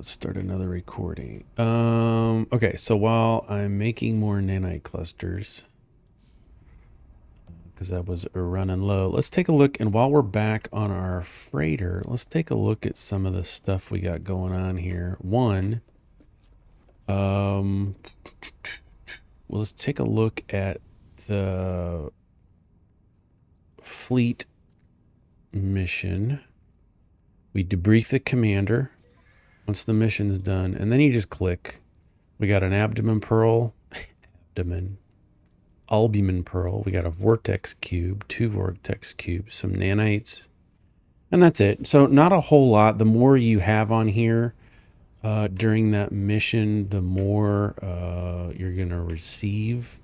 let's start another recording. Okay, so while I'm making more nanite clusters, because that was running low, let's take a look. And while we're back on our freighter, let's take a look at some of the stuff we got going on here. One, well, let's take a look at the fleet mission. We debrief the commander once the mission's done, and then you just click. We got an abdomen pearl, albumin pearl. We got a vortex cube, 2 vortex cubes, some nanites, and that's it. So not a whole lot. The more you have on here during that mission, the more you're going to receive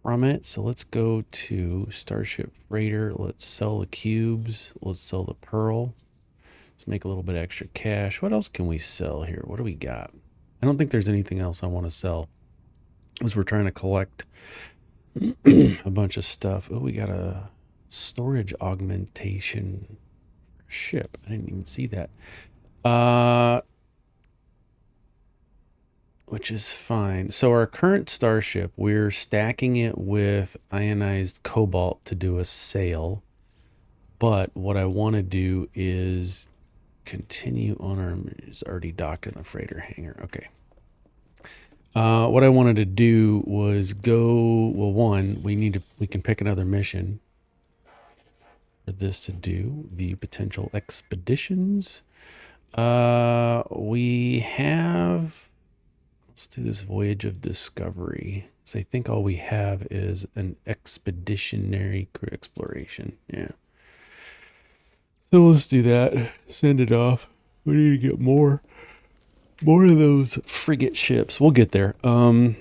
from it. So let's go to Starship Freighter. Let's sell the cubes. Let's sell the pearl. Let's make a little bit extra cash. What else can we sell here? What do we got? I don't think there's anything else I want to sell, as we're trying to collect a bunch of stuff. Oh, we got a storage augmentation ship. I didn't even see that. Which is fine. So our current starship, we're stacking it with ionized cobalt to do a sail. But what I want to do is continue on our, it's already docked in the freighter hangar. Okay. What I wanted to do was go, well, one, we can pick another mission for this to do. View potential expeditions. We have, let's do this voyage of discovery. So I think all we have is an expeditionary exploration. Yeah. So let's do that. Send it off. We need to get more of those frigate ships. We'll get there. So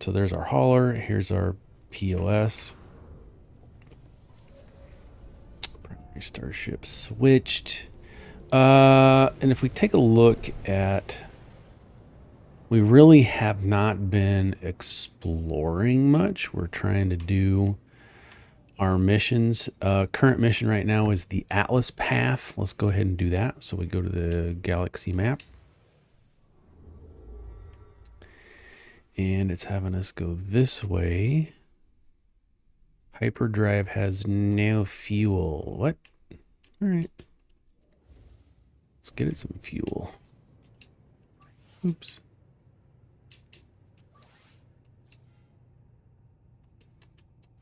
there's our hauler. Here's our POS. Primary starship switched. And if we take a look at, we really have not been exploring much. We're trying to do our missions. Current mission right now is the Atlas path. Let's go ahead and do that. So we go to the galaxy map. And it's having us go this way. Hyperdrive has no fuel. What? All right. Let's get it some fuel. Oops.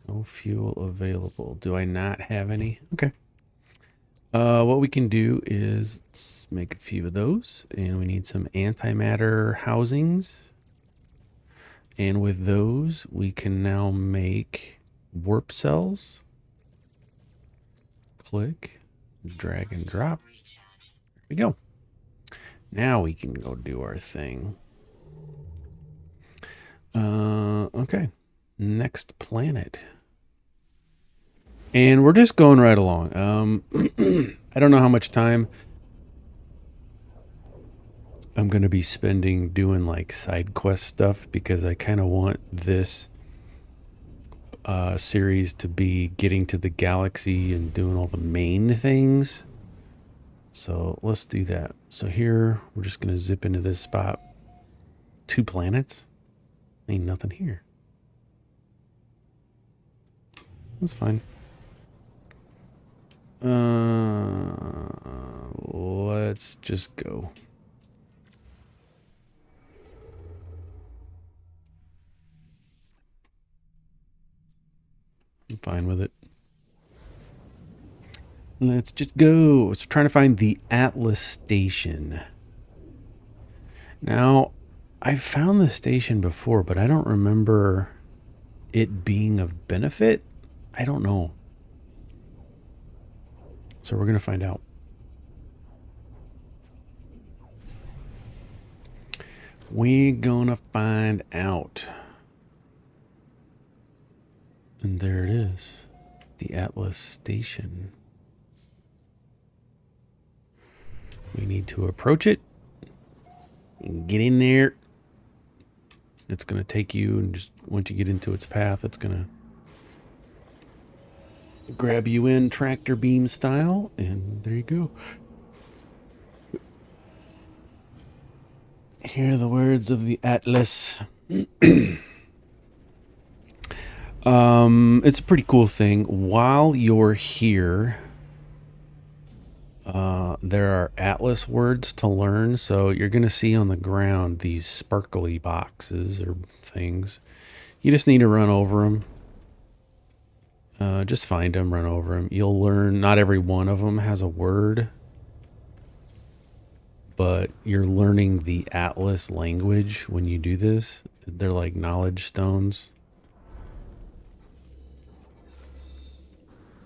No fuel available. Do I not have any? Okay. What we can do is let's make a few of those. And we need some antimatter housings. And with those, we can now make warp cells. Click, drag and drop. There we go. Now we can go do our thing. Okay. Next planet. And we're just going right along. I don't know how much time I'm going to be spending doing like side quest stuff, because I kind of want this series to be getting to the galaxy and doing all the main things. So let's do that. So here we're just going to zip into this spot. 2 planets. Ain't nothing here. That's fine. Let's just go. I'm fine with it. Let's just go. Let's try to find the Atlas station. Now, I've found the station before, but I don't remember it being of benefit. I don't know. So we're going to find out. We're going to find out. And there it is. The Atlas station. We need to approach it and get in there. It's going to take you, and just once you get into its path, it's going to grab you in tractor beam style, and there you go. Hear the words of the Atlas. It's a pretty cool thing. While you're here, there are Atlas words to learn. So you're going to see on the ground these sparkly boxes or things. You just need to run over them. Just find them, run over them. You'll learn not every one of them has a word, but you're learning the Atlas language when you do this. They're like knowledge stones.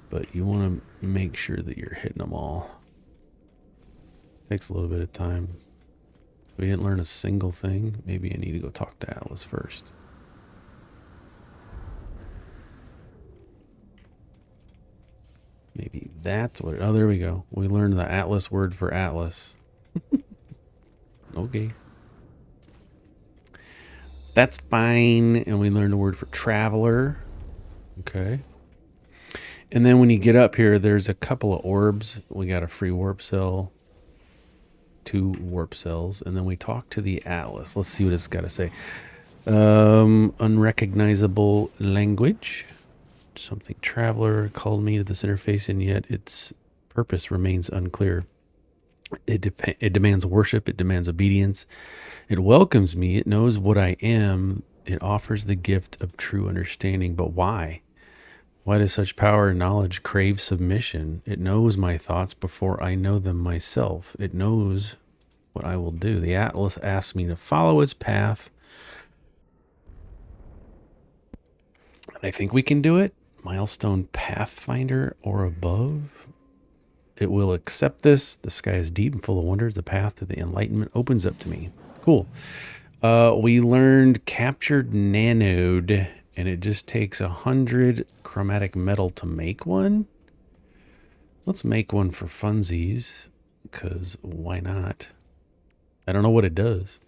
But you want to make sure that you're hitting them all. Takes a little bit of time. We didn't learn a single thing. Maybe I need to go talk to Atlas first. Maybe that's what... Oh, there we go. We learned the Atlas word for Atlas. Okay. That's fine. And we learned a word for traveler. Okay. And then when you get up here, there's a couple of orbs. We got a free warp cell. 2 warp cells. And then we talk to the Atlas. Let's see what it's got to say. Unrecognizable language. Something traveler called me to this interface, and yet its purpose remains unclear. It demands worship. It demands obedience. It welcomes me. It knows what I am. It offers the gift of true understanding. But why? Why does such power and knowledge crave submission? It knows my thoughts before I know them myself. It knows what I will do. The Atlas asks me to follow its path. And I think we can do it. Milestone Pathfinder or above. It will accept this. The sky is deep and full of wonders. The path to the enlightenment opens up to me. Cool. We learned captured nanode, and it just takes 100 chromatic metal to make one. Let's make one for funsies, because why not? I don't know what it does.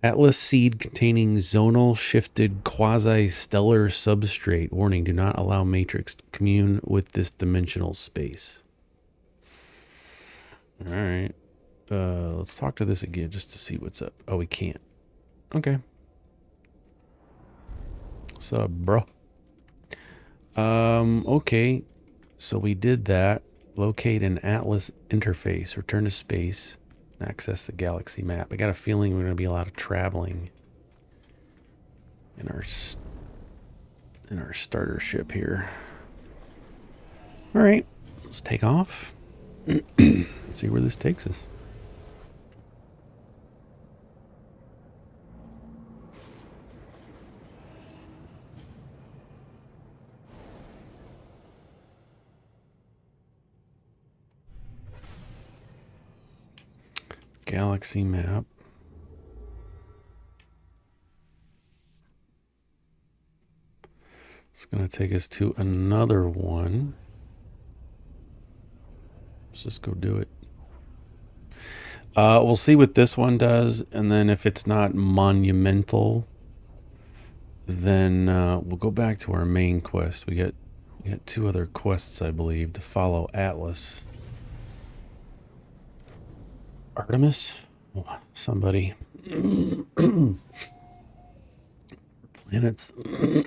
Atlas seed containing zonal shifted quasi-stellar substrate. Warning, do not allow Matrix to commune with this dimensional space. All right. Let's talk to this again just to see what's up. Oh, we can't. Okay. What's up, bro? Okay. So we did that. Locate an Atlas interface. Return to space. Access the galaxy map. I got a feeling we're going to be a lot of traveling in our starter ship here. All right. Let's take off. See where this takes us. Galaxy map. It's going to take us to another one. Let's just go do it. We'll see what this one does, and then if it's not monumental, then we'll go back to our main quest. We got 2 other quests, I believe, to follow Atlas. Artemis? Somebody. Planets.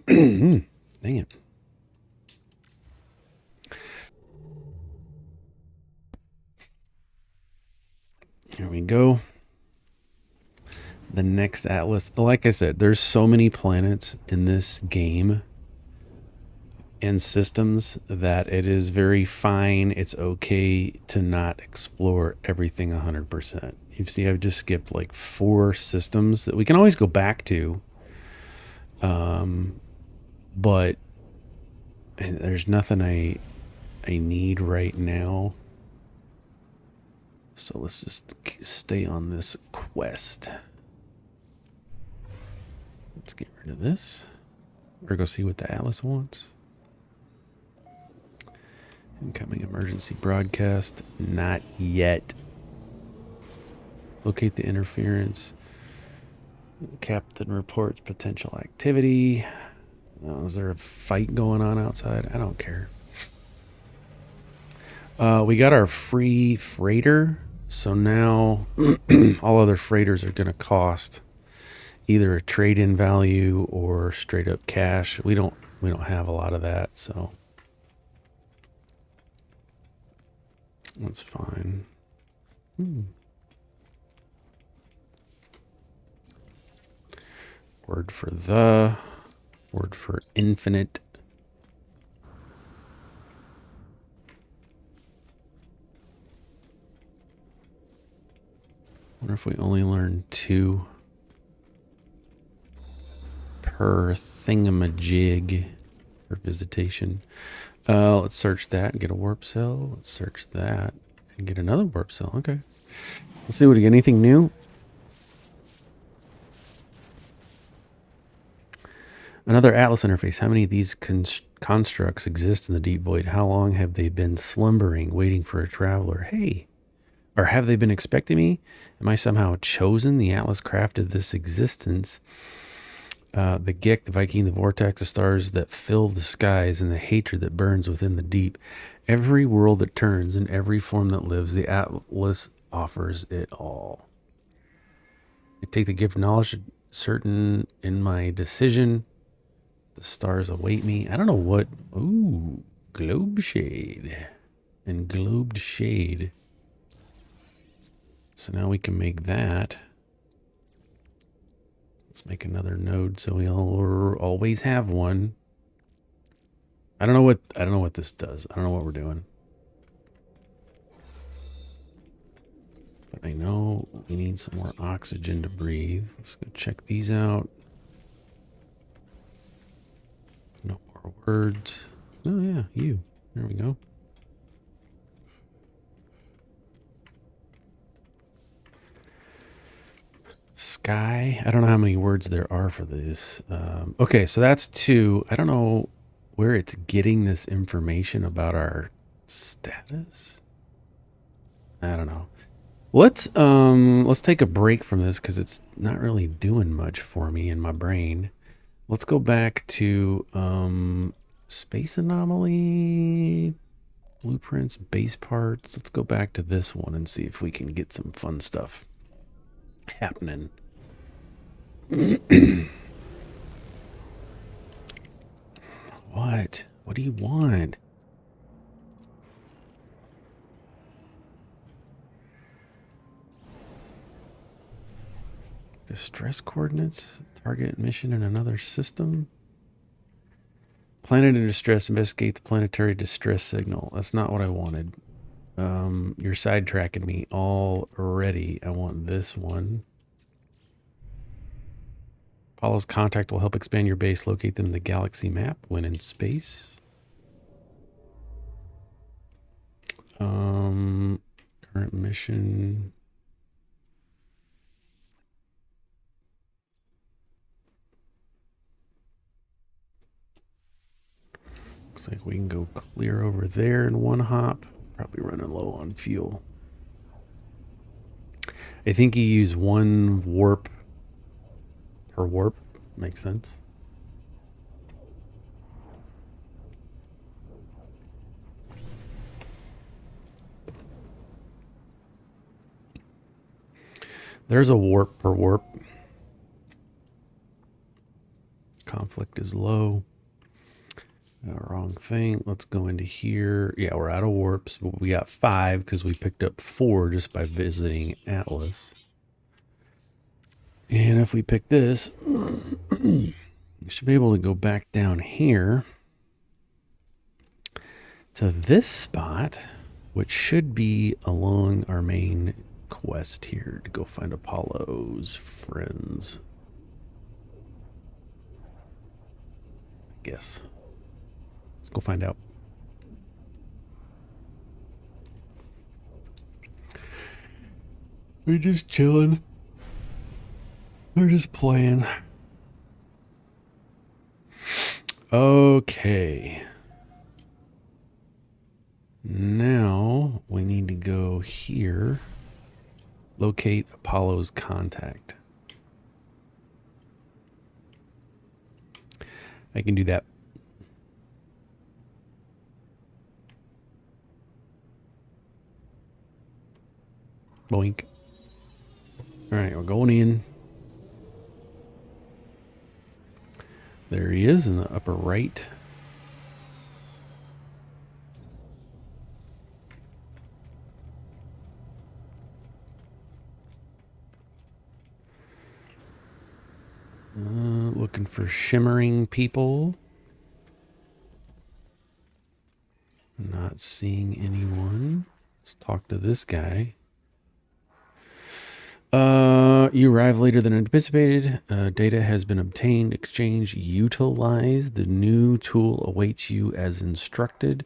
Dang it. Here we go. The next Atlas. Like I said, there's so many planets in this game and systems that it is very fine. It's okay to not explore everything 100%. You see, I've just skipped like 4 systems that we can always go back to. But there's nothing I need right now. So let's just stay on this quest. Let's get rid of this. Or go see what the Atlas wants. Incoming emergency broadcast. Not yet. Locate the interference. Captain reports potential activity. Is there a fight going on outside? I don't care. We got our free freighter. So now all other freighters are going to cost either a trade-in value or straight up cash. We don't have a lot of that, so that's fine. Word for the, word for infinite. Wonder if we only learn 2 per thingamajig for visitation. Let's search that and get a warp cell. Let's search that and get another warp cell. Okay. Let's see what we get. Anything new? Another Atlas interface. How many of these constructs exist in the deep void? How long have they been slumbering, waiting for a traveler? Hey, or have they been expecting me? Am I somehow chosen? The Atlas crafted this existence. The Gek, the Viking, the Vortex, the stars that fill the skies, and the hatred that burns within the deep. Every world that turns and every form that lives, the Atlas offers it all. I take the gift of knowledge, certain in my decision. The stars await me. I don't know what. Ooh, globe shade and globed shade. So now we can make that. Let's make another node so we always have one. I don't know what this does. I don't know what we're doing. But I know we need some more oxygen to breathe. Let's go check these out. No more words. Oh yeah, you. There we go. Sky. I don't know how many words there are for this. Okay, so that's 2. I don't know where it's getting this information about our status. I don't know. Let's take a break from this because it's not really doing much for me in my brain. Let's go back to space anomaly blueprints, base parts. Let's go back to this one and see if we can get some fun stuff happening. What? What do you want? Distress coordinates, target mission in another system. Planet in distress, investigate the planetary distress signal. That's not what I wanted. You're sidetracking me already. I want this one. Apollo's contact will help expand your base. Locate them in the galaxy map when in space. Current mission. Looks like we can go clear over there in one hop. Probably running low on fuel. I think you use 1 warp per warp. Makes sense. There's a warp per warp. Conflict is low. Wrong thing. Let's go into here. Yeah, we're out of warps, but we got 5 because we picked up 4 just by visiting Atlas. And if we pick this, we should be able to go back down here to this spot, which should be along our main quest here to go find Apollo's friends. I guess. Let's go find out. We're just chilling. We're just playing. Okay. Now we need to go here. Locate Apollo's contact. I can do that. Boink. All right, we're going in. There he is in the upper right. Looking for shimmering people. Not seeing anyone. Let's talk to this guy. You arrive later than anticipated. Data has been obtained, exchanged, utilized. The new tool awaits you as instructed.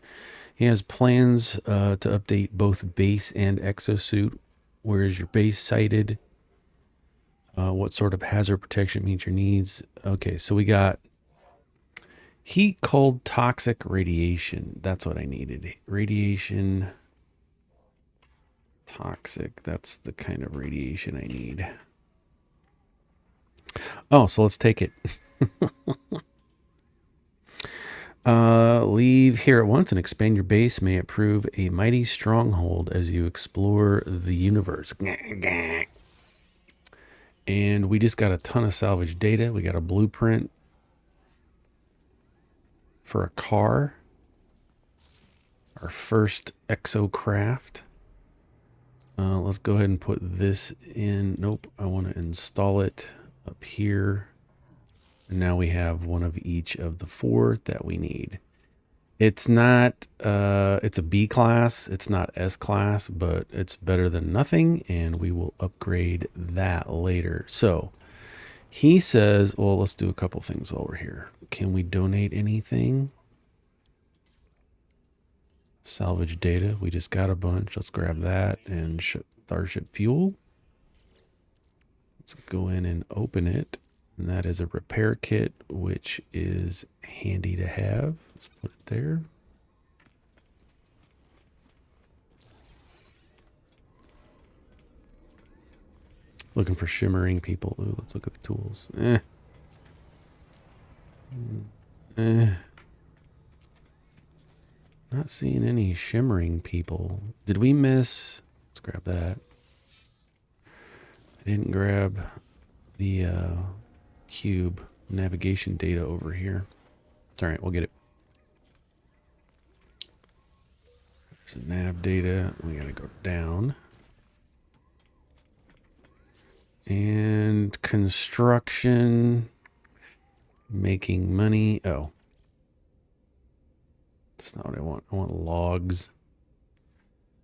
He has plans to update both base and exosuit. Where is your base sited? What sort of hazard protection meets your needs? Okay, so we got heat, cold, toxic, radiation. That's what I needed. Radiation, toxic. That's the kind of radiation I need. Oh, so let's take it. Leave here at once and expand your base. May it prove a mighty stronghold as you explore the universe. And we just got a ton of salvage data. We got a blueprint for a car. Our first exocraft. Let's go ahead and put this in. Nope, I want to install it up here. And now we have one of each of the 4 that we need. It's not, it's a B class. It's not S class, but it's better than nothing. And we will upgrade that later. So he says, well, let's do a couple things while we're here. Can we donate anything? Salvage data. We just got a bunch. Let's grab that and Starship fuel. Let's go in and open it. And that is a repair kit, which is handy to have. Let's put it there. Looking for shimmering people. Ooh, let's look at the tools. Not seeing any shimmering people. Did we miss? Let's grab that. I didn't grab the cube navigation data over here. It's all right, we'll get it. There's a nav data. We gotta go down. And construction, making money. Oh, that's not what I want. I want logs.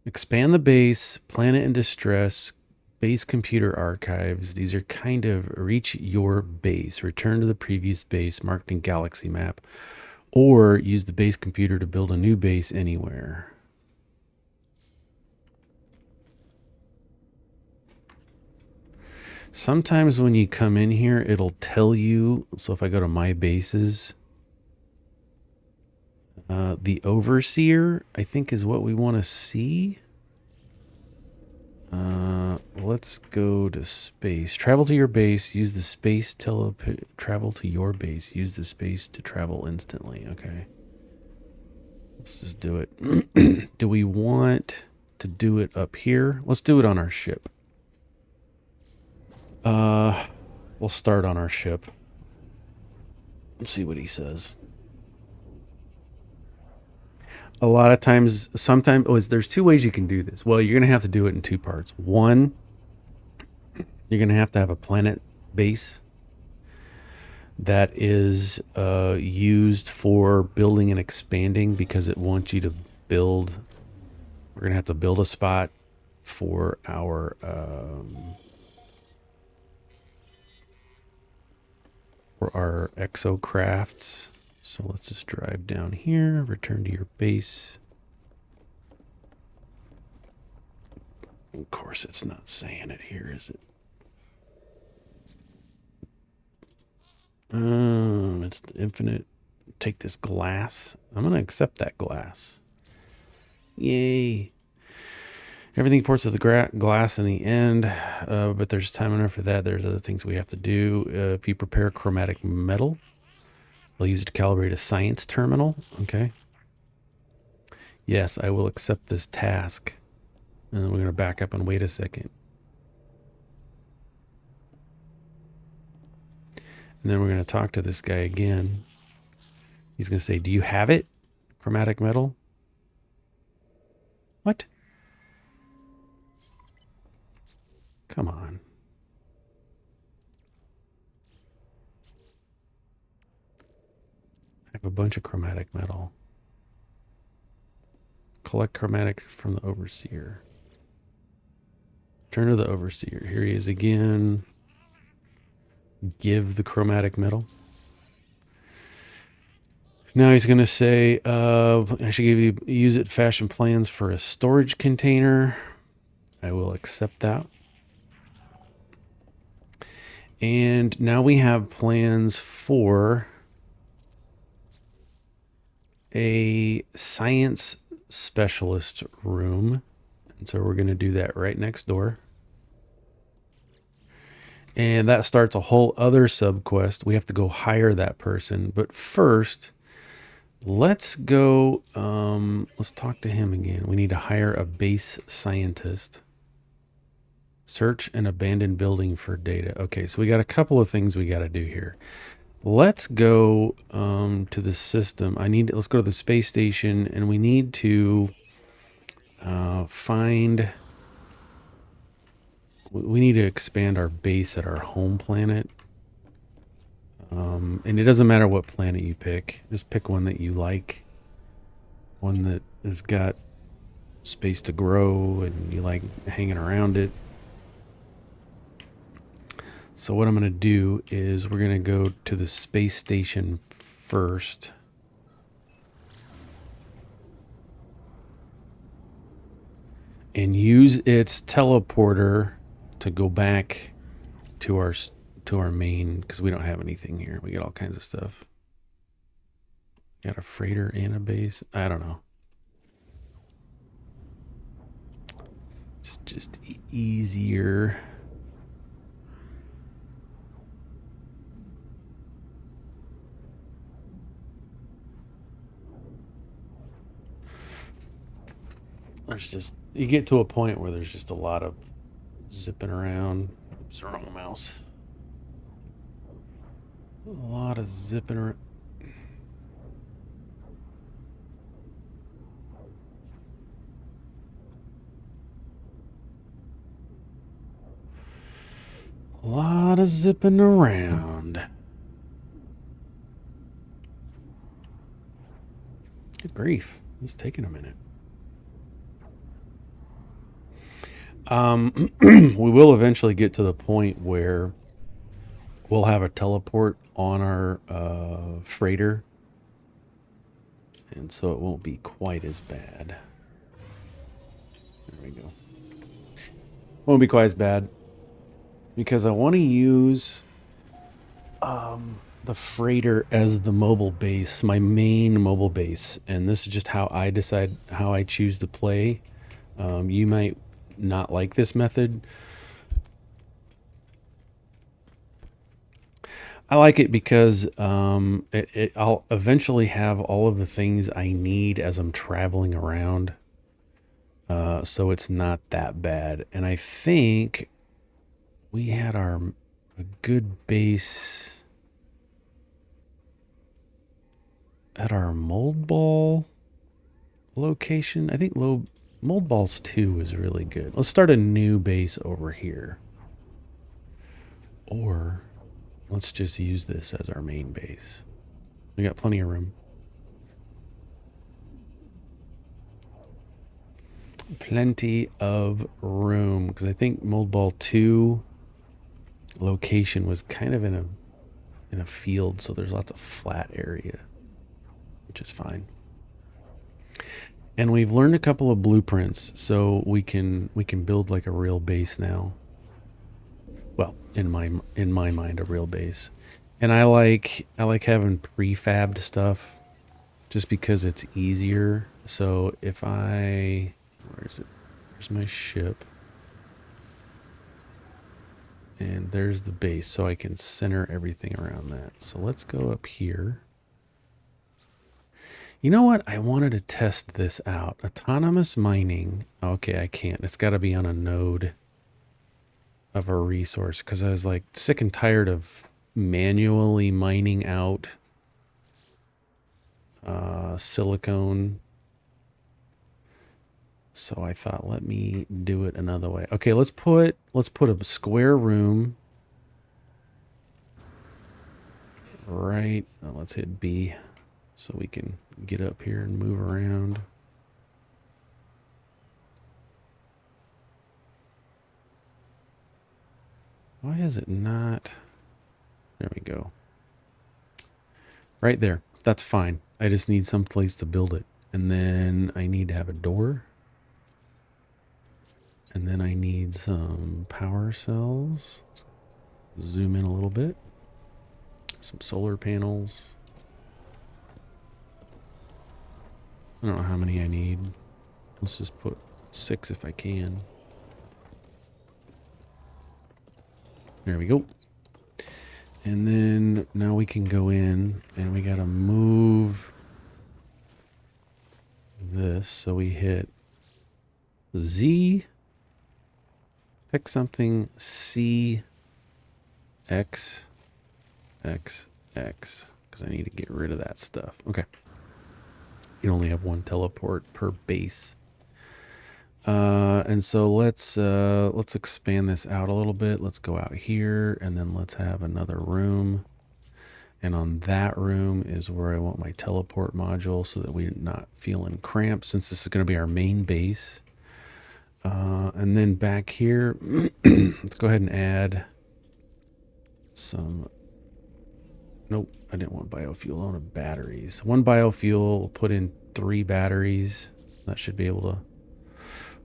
Expand the base, planet in distress, base computer archives. These are kind of reach your base, return to the previous base marked in galaxy map, or use the base computer to build a new base anywhere. Sometimes when you come in here, it'll tell you. So if I go to my bases, the overseer, I think, is what we want to see. Let's go to space. Travel to your base. Use the space travel to your base. Use the space to travel instantly. Okay. Let's just do it. Do we want to do it up here? Let's do it on our ship. We'll start on our ship. Let's see what he says. A lot of times, sometimes, there's 2 ways you can do this. Well, you're going to have to do it in 2 parts. One, you're going to have a planet base that is used for building and expanding, because it wants you to build. We're going to have to build a spot for our exocrafts. So let's just drive down here, return to your base. Of course, it's not saying it here, is it? It's infinite. Take this glass. I'm going to accept that glass. Yay. Everything ports to the glass in the end, but there's time enough for that. There's other things we have to do. If you prepare chromatic metal, I'll use it to calibrate a science terminal. Okay. Yes, I will accept this task. And then we're going to back up and wait a second. And then we're going to talk to this guy again. He's going to say, do you have it? Chromatic metal? What? Come on. I have a bunch of chromatic metal. Collect chromatic from the overseer. Turn to the overseer. Here he is again. Give the chromatic metal. Now he's going to say, I should give you, use it fashion plans for a storage container. I will accept that. And now we have plans for a science specialist room. And so we're going to do that right next door. And that starts a whole other subquest. We have to go hire that person. But first, let's go, let's talk to him again. We need to hire a base scientist. Search an abandoned building for data. Okay, so we got a couple of things we got to do here. Let's go to the system. Let's go to the space station, and we need to we need to expand our base at our home planet. And it doesn't matter what planet you pick. Just pick one that you like. One that has got space to grow and you like hanging around it. So what I'm going to do is we're going to go to the space station first. And use its teleporter to go back to our main, because we don't have anything here. We got all kinds of stuff. Got a freighter and a base. I don't know. It's just easier. There's just, you get to a point where there's just a lot of zipping around. Oops, wrong mouse. A lot of zipping around. A lot of zipping around. Good grief. It's taking a minute. We will eventually get to the point where we'll have a teleport on our freighter, and so it won't be quite as bad. There we go. Won't be quite as bad because I want to use the freighter as the mobile base, my main mobile base, and this is just how I decide how I choose to play. You might not like this method. I like it because I'll eventually have all of the things I need as I'm traveling around. So it's not that bad. And I think we had a good base at our mold ball location. I think Mold Balls 2 is really good. Let's start a new base over here. Or let's just use this as our main base. We got plenty of room. Plenty of room. Because I think Mold Ball 2 location was kind of in a field, so there's lots of flat area, which is fine. And we've learned a couple of blueprints, so we can build like a real base now. Well, in my mind, a real base. And I like having prefabbed stuff, just because it's easier. So if where is it? There's my ship, and there's the base, so I can center everything around that. So let's go up here. You know what? I wanted to test this out. Autonomous mining. Okay, I can't. It's got to be on a node of a resource, because I was like sick and tired of manually mining out silicone. So I thought, let me do it another way. Okay, let's put a square room right. Let's hit B so we can get up here and move around. Why is it not? There we go. Right there. That's fine. I just need some place to build it. And then I need to have a door. And then I need some power cells. Let's zoom in a little bit. Some solar panels. I don't know how many I need. Let's just put 6 if I can. There we go. And then now we can go in and we got to move this. So we hit Z, pick something, C, X, X, X, because I need to get rid of that stuff. Okay. You can only have one teleport per base. And so let's expand this out a little bit. Let's go out here and then let's have another room. And on that room is where I want my teleport module so that we're not feeling cramped, since this is going to be our main base. And then back here, let's go ahead and add some, nope, I didn't want biofuel, I wanted batteries. 1 biofuel, we'll put in 3 batteries. That should be able to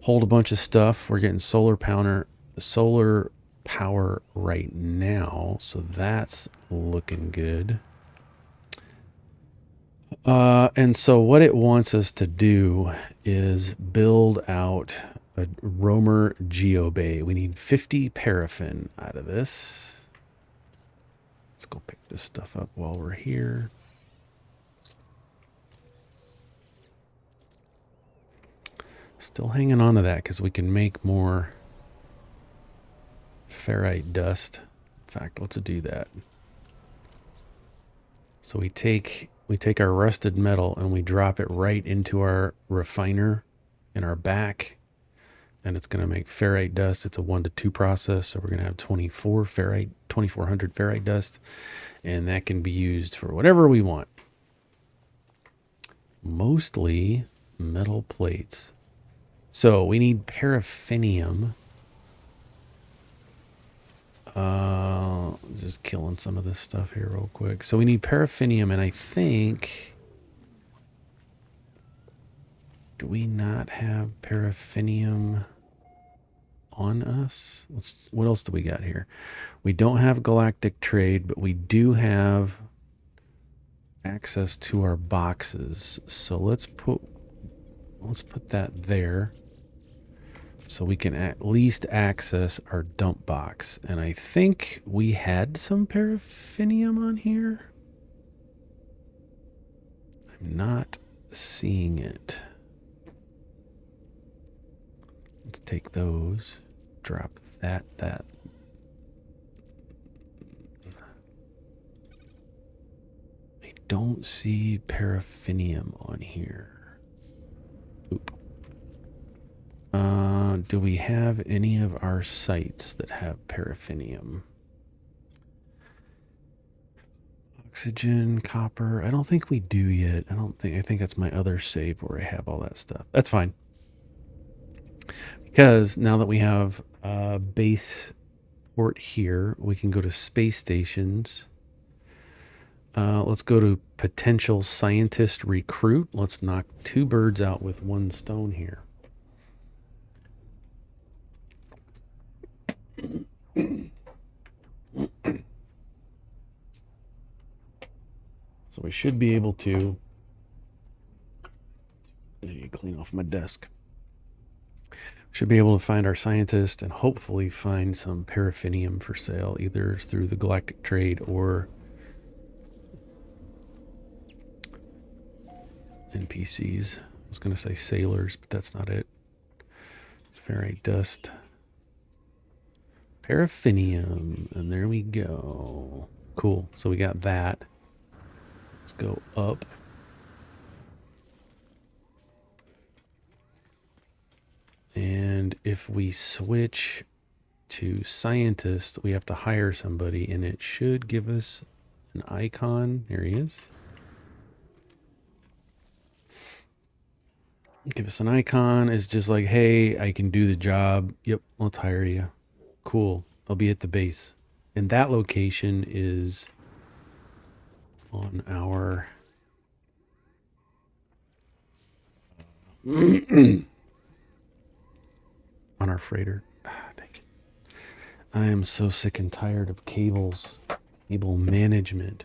hold a bunch of stuff. We're getting solar power right now, so that's looking good. And so what it wants us to do is build out a roamer geobay. We need 50 paraffin out of this. Let's go pick this stuff up while we're here. Still hanging on to that because we can make more ferrite dust. In fact, let's do that. So we take our rusted metal and we drop it right into our refiner in our back, and it's going to make ferrite dust. It's a 1 to 2 process, so we're going to have 2400 ferrite dust, and that can be used for whatever we want. Mostly metal plates. So we need paraffinium. Just killing some of this stuff here real quick. So we need paraffinium, and I think, do we not have paraffinium on us? What else do we got here? We don't have galactic trade, but we do have access to our boxes. So let's put that there, so we can at least access our dump box. And I think we had some paraffinium on here. I'm not seeing it. Let's take those, drop that. I don't see paraffinium on here. Oop. Do we have any of our sites that have paraffinium? Oxygen, copper. I don't think we do yet. I think that's my other save where I have all that stuff. That's fine. Because now that we have a base port here, we can go to space stations. Let's go to potential scientist recruit. Let's knock 2 birds out with 1 stone here. So we should be able to, I need to clean off my desk. Should be able to find our scientist and hopefully find some paraffinium for sale, either through the galactic trade or NPCs. I was going to say sailors, but that's not it. Ferrite dust. Paraffinium, and there we go. Cool. So we got that. Let's go up. And if we switch to scientist, we have to hire somebody, and it should give us an icon. Here he is. Give us an icon. It's just like, hey, I can do the job. Yep, let's hire you. Cool. I'll be at the base. And that location is on our on our freighter. Ah, dang it. I am so sick and tired of cables. Cable management.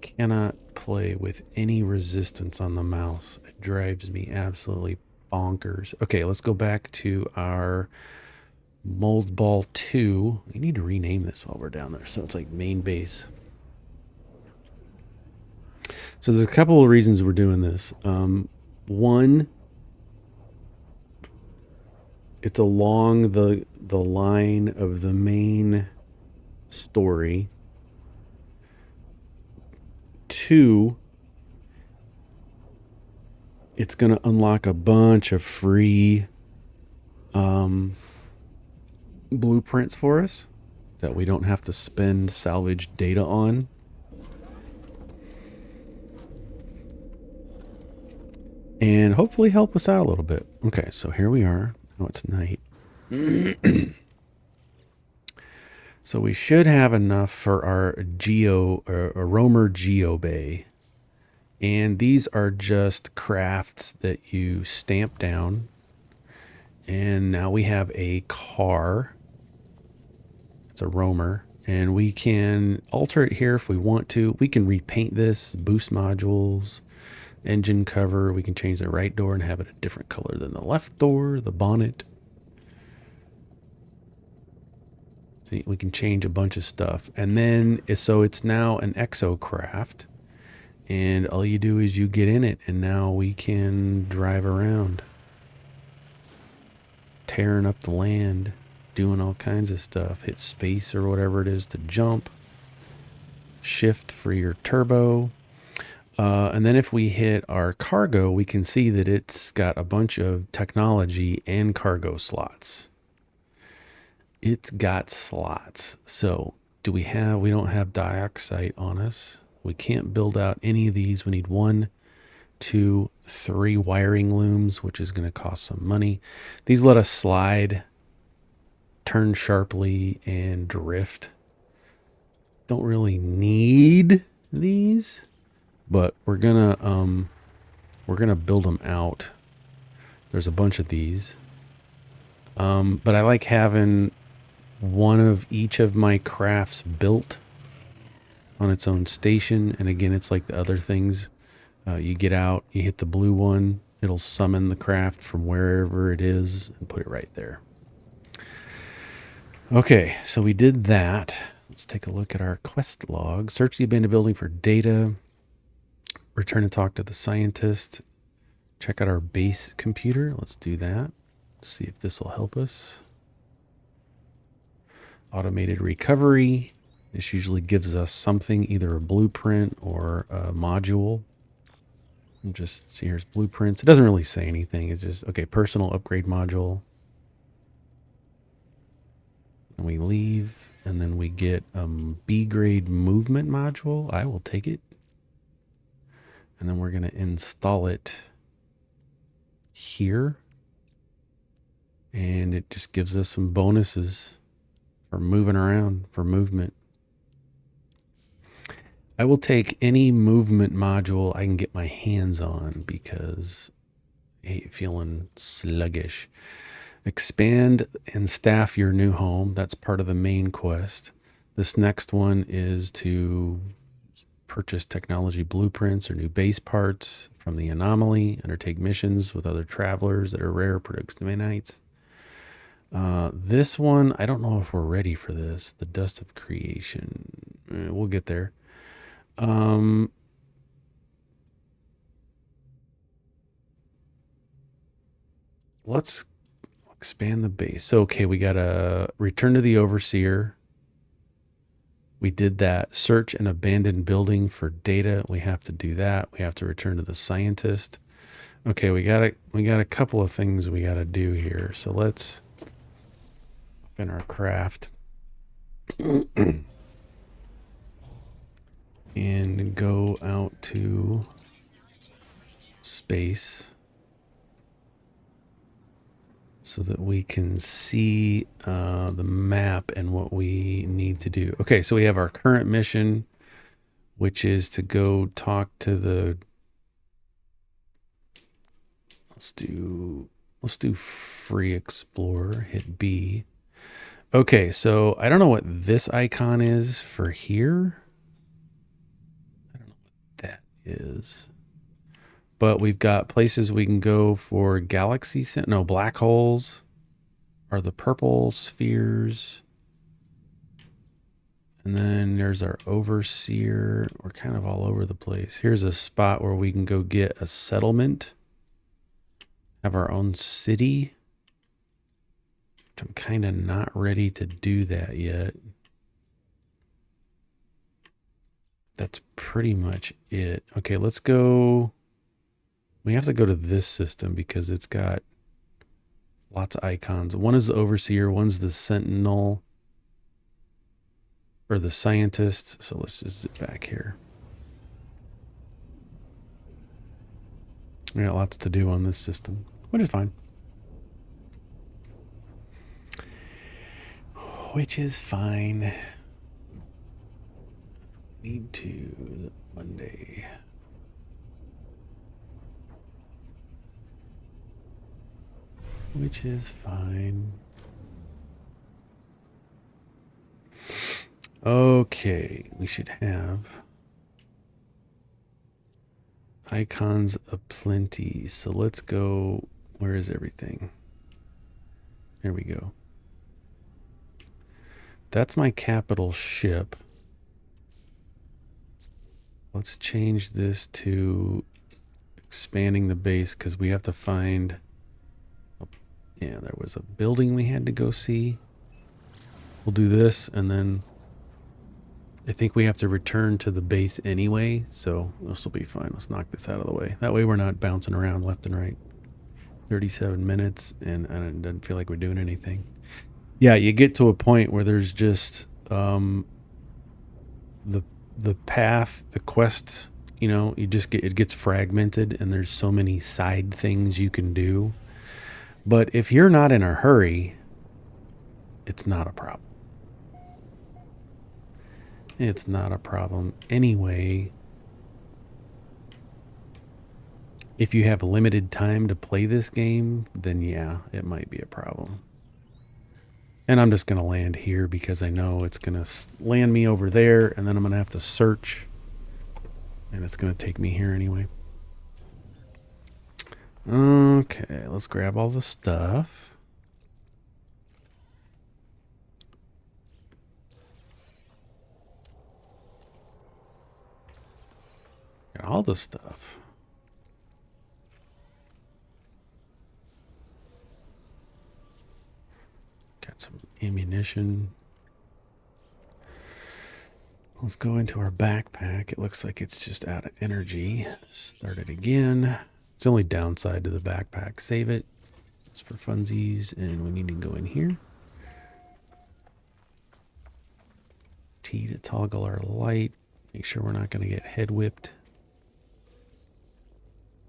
Cannot play with any resistance on the mouse. It drives me absolutely bonkers. Okay, let's go back to our Mold Ball 2. We need to rename this while we're down there. So it's like main base. So there's a couple of reasons we're doing this. One, it's along the line of the main story. Two, it's going to unlock a bunch of free blueprints for us that we don't have to spend salvage data on. And hopefully help us out a little bit. Okay, so here we are. Oh, it's night. So we should have enough for our Roamer Geobay. And these are just crafts that you stamp down. And now we have a car. It's a Roamer. And we can alter it here if we want to. We can repaint this, boost modules, engine cover. We can change the right door and have it a different color than the left door, the bonnet. See, we can change a bunch of stuff. And then, so it's now an exocraft. And all you do is you get in it, and now we can drive around, tearing up the land, doing all kinds of stuff. Hit space or whatever it is to jump. Shift for your turbo. And then if we hit our cargo, we can see that it's got a bunch of technology and cargo slots. It's got slots. So we don't have dioxide on us. We can't build out any of these. We need 1, 2, 3 wiring looms, which is going to cost some money. These let us slide, turn sharply, and drift. Don't really need these, but we're gonna build them out. There's a bunch of these, but I like having one of each of my crafts built on its own station. And again, it's like the other things. You get out, you hit the blue one, it'll summon the craft from wherever it is and put it right there. Okay, so we did that. Let's take a look at our quest log. Search the abandoned building for data. Return and talk to the scientist. Check out our base computer. Let's do that. See if this will help us. Automated recovery. This usually gives us something, either a blueprint or a module. And just see, here's blueprints. It doesn't really say anything. It's just, okay, personal upgrade module. And we leave, and then we get B grade movement module. I will take it. And then we're going to install it here. And it just gives us some bonuses for moving around, for movement. I will take any movement module I can get my hands on because I hate feeling sluggish. Expand and staff your new home. That's part of the main quest. This next one is to purchase technology blueprints or new base parts from the anomaly, undertake missions with other travelers that are rare Productionites. This one, I don't know if we're ready for this. The Dust of Creation. We'll get there. Let's expand the base. So, okay, we got to return to the Overseer. We did that. Search an abandoned building for data. We have to do that. We have to return to the scientist. Okay, we got a couple of things we got to do here. So let's open our craft and go out to space so that we can see the map and what we need to do. Okay, so we have our current mission, which is to go talk to the... Let's do free explorer, hit B. Okay, so I don't know what this icon is for here. I don't know what that is. But we've got places we can go for galaxy... No, black holes are the purple spheres. And then there's our overseer. We're kind of all over the place. Here's a spot where we can go get a settlement. Have our own city. I'm kind of not ready to do that yet. That's pretty much it. Okay, let's go. We have to go to this system because it's got lots of icons. One is the overseer, one's the sentinel, or the scientist. So let's just zip back here. We got lots to do on this system, which is fine. Need to Monday. Which is fine. Okay, we should have icons aplenty. So let's go. Where is everything? There we go. That's my capital ship. Let's change this to expanding the base because we have to find... Yeah, there was a building we had to go see. We'll do this, and then I think we have to return to the base anyway, so this will be fine. Let's knock this out of the way. That way we're not bouncing around left and right. 37 minutes, and it doesn't feel like we're doing anything. Yeah, you get to a point where there's just the path, the quests, you know, it gets fragmented, and there's so many side things you can do. But if you're not in a hurry, it's not a problem. It's not a problem anyway. If you have limited time to play this game, then yeah, it might be a problem. And I'm just going to land here because I know it's going to land me over there, and then I'm going to have to search. And it's going to take me here anyway. Okay, let's grab all the stuff. Got all the stuff. Got some ammunition. Let's go into our backpack. It looks like it's just out of energy. Start it again. It's the only downside to the backpack. Save it. It's for funsies, and we need to go in here. T to toggle our light. Make sure we're not going to get head whipped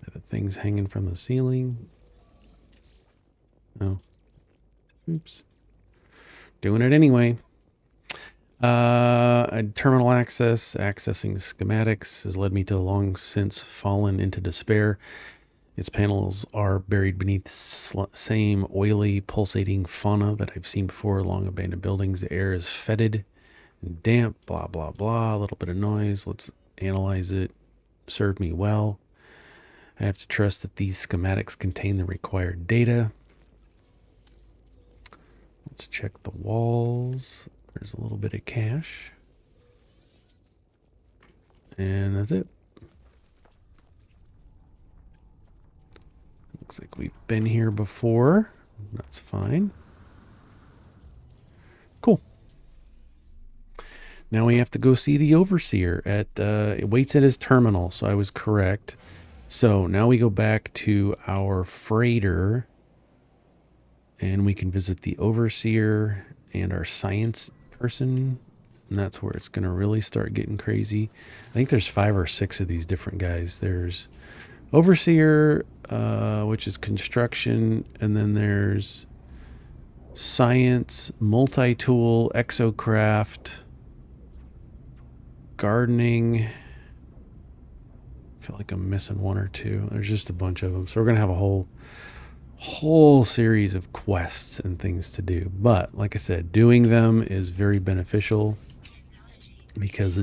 by the things hanging from the ceiling. Oh. Oops. Doing it anyway. Terminal access. Accessing schematics has led me to long since fallen into despair. Its panels are buried beneath same oily, pulsating fauna that I've seen before along abandoned buildings. The air is fetid and damp, blah, blah, blah. A little bit of noise. Let's analyze it. Served me well. I have to trust that these schematics contain the required data. Let's check the walls. There's a little bit of cash. And that's it. Looks like we've been here before. That's fine. Cool. Now we have to go see the overseer at, it waits at his terminal. So I was correct. So now we go back to our freighter and we can visit the overseer and our science person. And that's where it's going to really start getting crazy. I think there's 5 or 6 of these different guys. There's overseer, which is construction. And then there's science, multi-tool, exocraft, gardening. I feel like I'm missing 1 or 2. There's just a bunch of them. So we're going to have a whole series of quests and things to do. But like I said, doing them is very beneficial because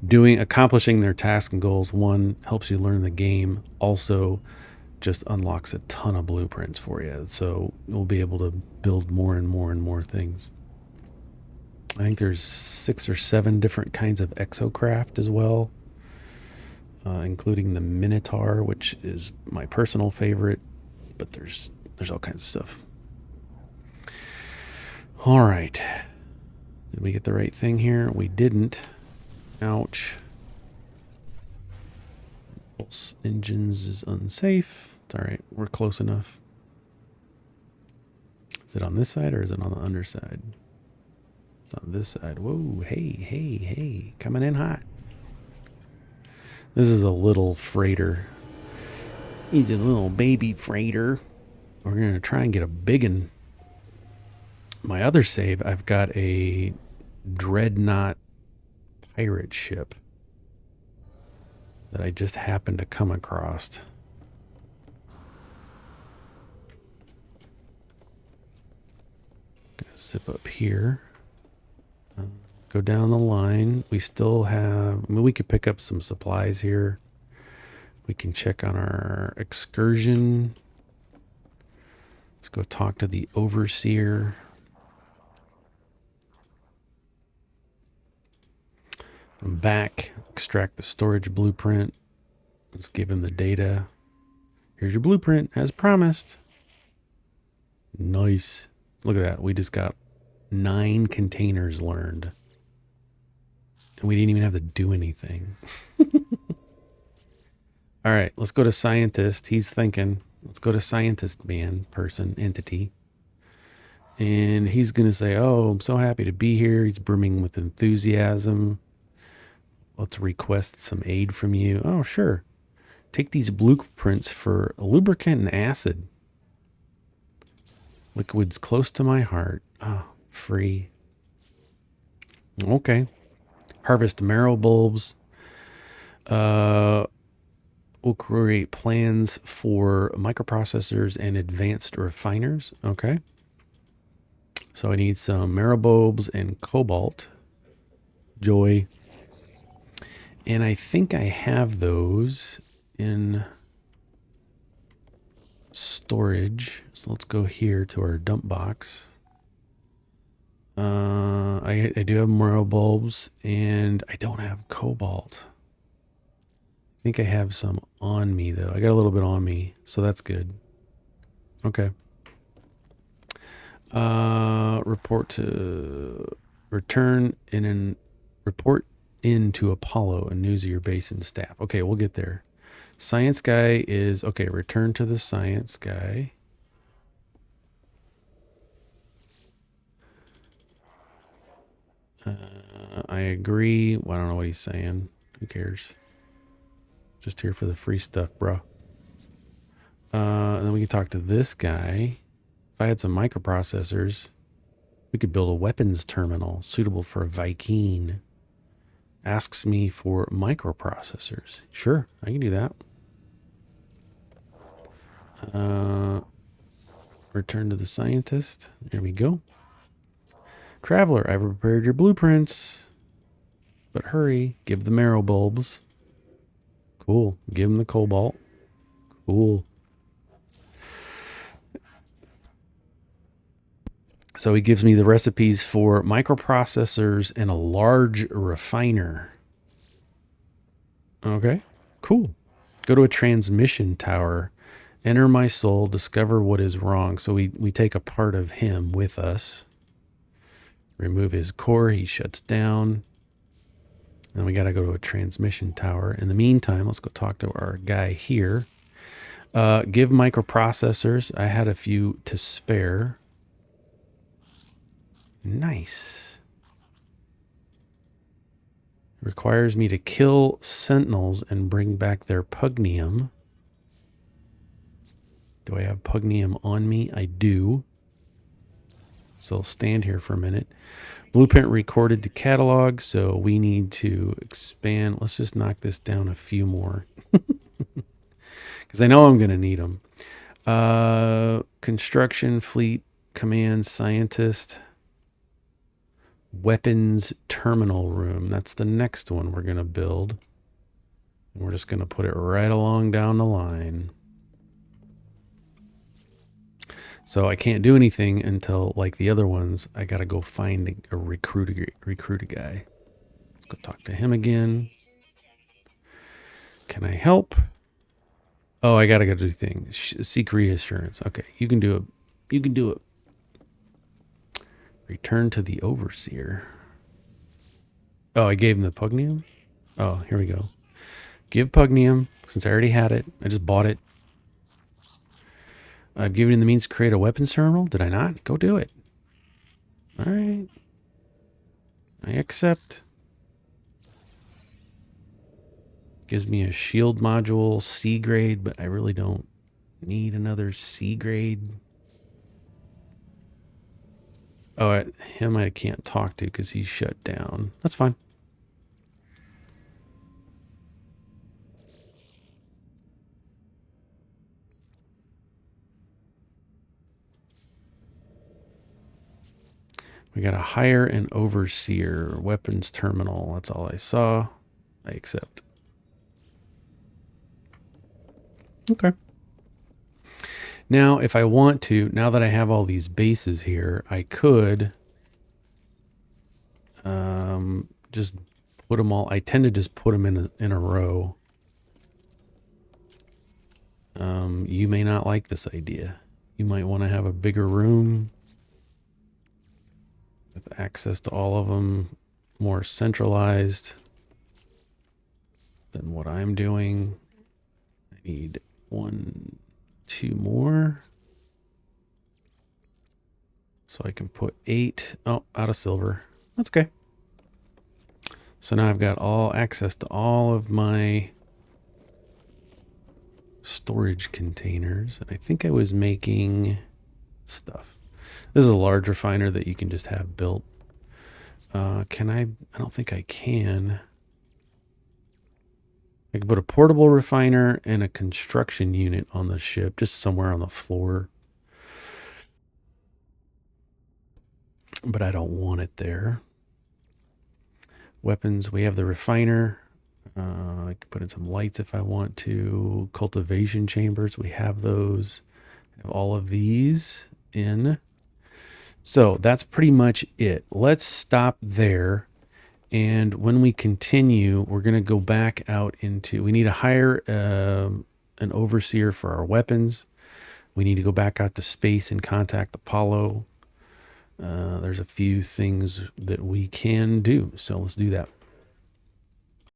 accomplishing their tasks and goals, 1, helps you learn the game, also just unlocks a ton of blueprints for you. So you'll be able to build more and more and more things. I think there's 6 or 7 different kinds of exocraft as well, including the Minotaur, which is my personal favorite. But there's all kinds of stuff. All right. Did we get the right thing here? We didn't. Ouch. Pulse engines is unsafe. It's all right. We're close enough. Is it on this side or is it on the underside? It's on this side. Whoa. Hey. Coming in hot. This is a little freighter. He's a little baby freighter. We're going to try and get a big one. My other save, I've got a dreadnought pirate ship that I just happened to come across. Gonna zip up here. Go down the line. We still have, we could pick up some supplies here. We can check on our excursion. Let's go talk to the overseer. I'm back. Extract the storage blueprint. Let's give him the data. Here's your blueprint, as promised. Nice. Look at that. We just got 9 containers learned. And we didn't even have to do anything. All right, let's go to scientist. He's thinking. Let's go to scientist man, person, entity. And he's going to say, oh, I'm so happy to be here. He's brimming with enthusiasm. Let's request some aid from you. Oh, sure. Take these blueprints for lubricant and acid. Liquids close to my heart. Oh, free. Okay. Harvest marrow bulbs. We'll create plans for microprocessors and advanced refiners. Okay. So I need some marrow bulbs and cobalt. Joy. And I think I have those in storage. So let's go here to our dump box. I do have marrow bulbs and I don't have cobalt. I think I have some on me though. I got a little bit on me, so that's good. Okay. Report into Apollo and news of your base and staff. Okay, we'll get there. Science guy is okay. Return to the science guy. I agree. Well, I don't know what he's saying. Who cares? Just here for the free stuff, bro. And then we can talk to this guy. If I had some microprocessors, we could build a weapons terminal suitable for a Viking. Asks me for microprocessors. Sure, I can do that. Return to the scientist. There we go. Traveler, I've prepared your blueprints. But hurry, give the marrow bulbs. Cool. Give him the cobalt. Cool. So he gives me the recipes for microprocessors and a large refiner. Okay, cool. Go to a transmission tower. Enter my soul. Discover what is wrong. So we take a part of him with us. Remove his core. He shuts down. Then we got to go to a transmission tower. In the meantime, let's go talk to our guy here. Give microprocessors. I had a few to spare. Nice. Requires me to kill sentinels and bring back their pugnium. Do I have pugnium on me? I do. So I'll stand here for a minute. Blueprint recorded to catalog, so we need to expand. Let's just knock this down a few more. Because I know I'm going to need them. Construction, fleet, command, scientist, weapons, terminal room. That's the next one we're going to build. And we're just going to put it right along down the line. So I can't do anything until, like the other ones, I got to go find a recruit a guy. Let's go talk to him again. Can I help? Oh, I got to go do things. Seek reassurance. Okay, you can do it. You can do it. Return to the overseer. Oh, I gave him the pugnium? Oh, here we go. Give pugnium, since I already had it. I just bought it. I've given him the means to create a weapons terminal. Did I not? Go do it. All right. I accept. Gives me a shield module, C grade, but I really don't need another C grade. Oh, him I can't talk to because he's shut down. That's fine. We got to hire an overseer, weapons terminal. That's all I saw. I accept. Okay. Now, if I want to, now that I have all these bases here, I could just put them all. I tend to just put them in a row. You may not like this idea. You might want to have a bigger room with access to all of them, more centralized than what I'm doing. I need 1, 2 more. So I can put 8. Oh, out of silver. That's okay. So now I've got all access to all of my storage containers. And I think I was making stuff. This is a large refiner that you can just have built. Can I don't think I can. I can put a portable refiner and a construction unit on the ship, just somewhere on the floor. But I don't want it there. Weapons, we have the refiner. I can put in some lights if I want to. Cultivation chambers, we have those. I have all of these in. So that's pretty much it. Let's stop there. And when we continue, we're going to go back out into, we need to hire an overseer for our weapons. We need to go back out to space and contact Apollo. There's a few things that we can do. So let's do that.